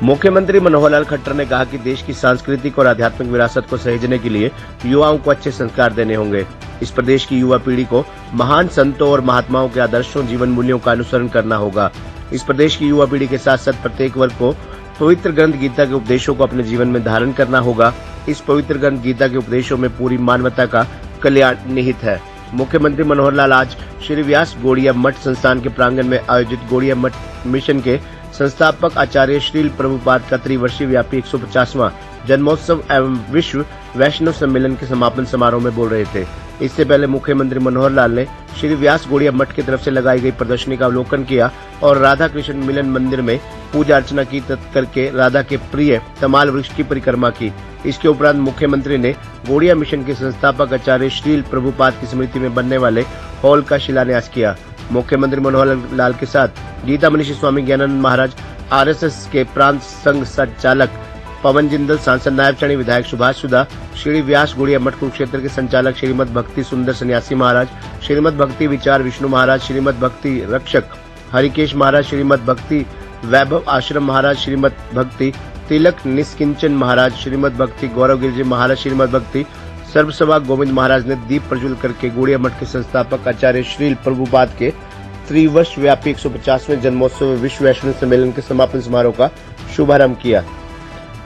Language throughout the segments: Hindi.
मुख्यमंत्री मनोहर लाल खट्टर ने कहा कि देश की सांस्कृतिक और आध्यात्मिक विरासत को सहेजने के लिए युवाओं को अच्छे संस्कार देने होंगे। इस प्रदेश की युवा पीढ़ी को महान संतों और महात्माओं के आदर्शों, जीवन मूल्यों का अनुसरण करना होगा। इस प्रदेश की युवा पीढ़ी के साथ साथ प्रत्येक वर्ग को पवित्र ग्रंथ गीता के उपदेशों को अपने जीवन में धारण करना होगा। इस पवित्र ग्रंथ गीता के उपदेशों में पूरी मानवता का कल्याण निहित है। मुख्यमंत्री मनोहर लाल आज श्री व्यास गौड़िया मठ संस्थान के प्रांगण में आयोजित गौड़िया मठ मिशन के संस्थापक आचार्य श्रील प्रभुपाद का त्रिवर्षीय व्यापी 150वां जन्मोत्सव एवं विश्व वैष्णव सम्मेलन के समापन समारोह में बोल रहे थे। इससे पहले मुख्यमंत्री मनोहर लाल ने श्री व्यास गौड़िया मठ की तरफ से लगाई गई प्रदर्शनी का अवलोकन किया और राधा कृष्ण मिलन मंदिर में पूजा अर्चना की करके राधा के प्रिय तमाल वृक्ष की परिक्रमा की। इसके उपरांत मुख्यमंत्री ने गौड़िया मिशन के संस्थापक आचार्य श्रील प्रभुपाद की स्मृति में बनने वाले हॉल का शिलान्यास किया। मुख्यमंत्री मनोहर लाल के साथ गीता मनीषी स्वामी ज्ञानानंद महाराज, आरएसएस के प्रांत संघ संचालक पवन जिंदल, सांसद नायब चणी, विधायक सुभाष सुधा, श्री व्यास गौड़िया मठ कुरुक्षेत्र के संचालक श्रीमद भक्ति सुंदर सन्यासी महाराज, श्रीमद भक्ति विचार विष्णु महाराज, श्रीमद भक्ति रक्षक हरिकेश महाराज, श्रीमद भक्ति वैभव आश्रम महाराज, श्रीमद भक्ति तिलक निष्किंचन महाराज, श्रीमद भक्ति गौरव गिरिजी महाराज, श्रीमद भक्ति सर्वसभा गोविंद महाराज ने दीप प्रज्वल करके गौड़िया मठ के संस्थापक आचार्य श्रील प्रभुपाद के त्रिवर्ष व्यापी 150वें जन्मोत्सव विश्व वैष्णव सम्मेलन के समापन समारोह का शुभारंभ किया।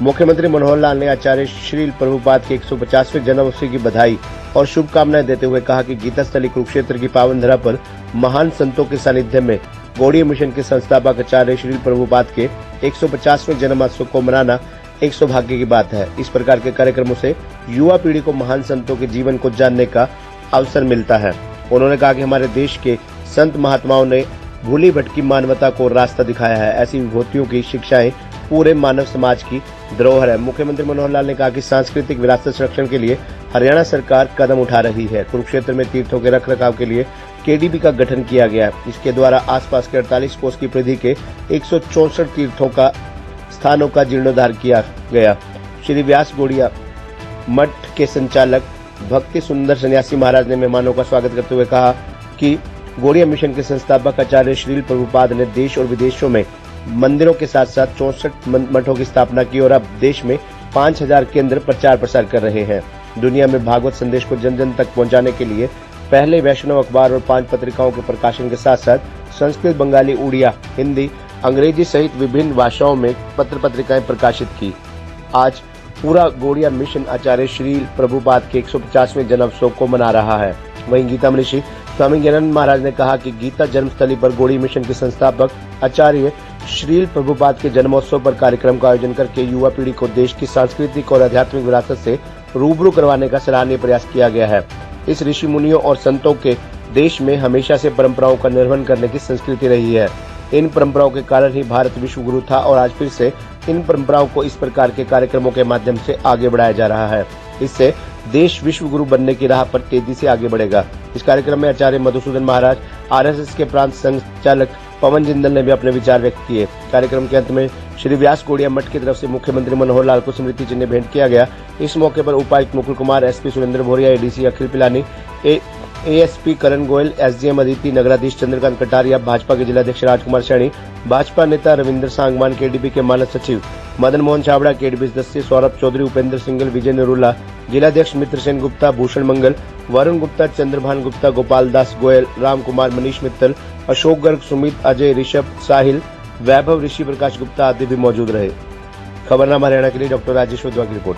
मुख्यमंत्री मनोहर लाल ने आचार्य श्रील प्रभुपाद के 150वें जन्मोत्सव की बधाई और शुभकामनाएं देते हुए कहा कि गीता स्थली कुरुक्षेत्र की पावन धरा पर महान संतों के सानिध्य में गौड़िया मिशन के संस्थापक आचार्य श्रील प्रभुपाद के 150वें जन्मोत्सव को मनाना एक सौभाग्य की बात है। इस प्रकार के कार्यक्रमों से युवा पीढ़ी को महान संतों के जीवन को जानने का अवसर मिलता है। उन्होंने कहा कि हमारे देश के संत महात्माओं ने भूली भटकी मानवता को रास्ता दिखाया है। ऐसी विभूतियों की शिक्षाएं पूरे मानव समाज की धरोहर है। मुख्यमंत्री मनोहर लाल ने कहा कि सांस्कृतिक विरासत संरक्षण के लिए हरियाणा सरकार कदम उठा रही है। कुरुक्षेत्र में तीर्थों के रखरखाव के लिए केडीबी का गठन किया गया। इसके द्वारा आसपास के 48 कोस की परिधि के 164 तीर्थों का स्थानों का जीर्णोद्धार किया गया। श्री व्यास गौड़िया मठ के संचालक भक्ति सुंदर सन्यासी महाराज ने मेहमानों का स्वागत करते हुए कहा कि गौड़िया मिशन के संस्थापक आचार्य श्रील प्रभुपाद ने देश और विदेशों में मंदिरों के साथ साथ 64 मठों की स्थापना की और अब देश में 5000 केंद्र प्रचार प्रसार कर रहे हैं। दुनिया में भागवत संदेश को जन जन तक पहुंचाने के लिए पहले वैष्णव अखबार और 5 पत्रिकाओं के प्रकाशन के साथ साथ संस्कृत, बंगाली, उड़िया, हिंदी, अंग्रेजी सहित विभिन्न भाषाओं में पत्र पत्रिकाएं प्रकाशित की। आज पूरा गौड़िया मिशन आचार्य श्रील प्रभुपाद के 150वें जन्मोत्सव को मना रहा है। वहीं गीता मनीषी स्वामी ज्ञानानंद महाराज ने कहा कि गीता जन्मस्थली पर गौड़िया मिशन के संस्थापक आचार्य श्रील प्रभुपाद के जन्मोत्सव पर कार्यक्रम का आयोजन करके युवा पीढ़ी को देश की सांस्कृतिक और आध्यात्मिक विरासत से रूबरू करवाने का सराहनीय प्रयास किया गया है। इस ऋषि मुनियों और संतों के देश में हमेशा से परंपराओं का निर्वहन करने की संस्कृति रही है। इन परंपराओं के कारण ही भारत विश्व गुरु था और आज फिर से इन परंपराओं को इस प्रकार के कार्यक्रमों के माध्यम से आगे बढ़ाया जा रहा है। इससे देश विश्व गुरु बनने की राह पर तेजी से आगे बढ़ेगा। इस कार्यक्रम में आचार्य मधुसूदन महाराज, आरएसएस के प्रांत संचालक पवन जिंदल ने भी अपने विचार व्यक्त किए। कार्यक्रम के अंत में श्री व्यास गौड़िया मठ की तरफ से मुख्यमंत्री मनोहर लाल को स्मृति चिन्ह भेंट किया गया। इस मौके पर उपायुक्त मुकुल कुमार, एसपी सुरेंद्र भोरिया, एडीसी अखिल पिलानी, एएसपी करण गोयल, एसडीएम अदिति, नगराधीश चंद्रकांत कटारिया, भाजपा के जिलाध्यक्ष राजकुमार सैनी, भाजपा नेता रविंद्र सांगवान, केडीबी के मानद सचिव मदन मोहन छाबड़ा, केडीबी सदस्य सौरभ चौधरी, उपेंद्र सिंगल, विजय नरूला, जिलाध्यक्ष मित्र सेन गुप्ता, भूषण मंगल, वरुण गुप्ता, चंद्रभान गुप्ता, गोपाल दास गोयल, राम कुमार, मनीष मित्तल, अशोक गर्ग, सुमित, अजय, ऋषभ, साहिल, वैभव, ऋषि प्रकाश गुप्ता आदि भी मौजूद रहे। खबरनामा हरियाणा के लिए डॉक्टर राजेश वधवा की रिपोर्ट।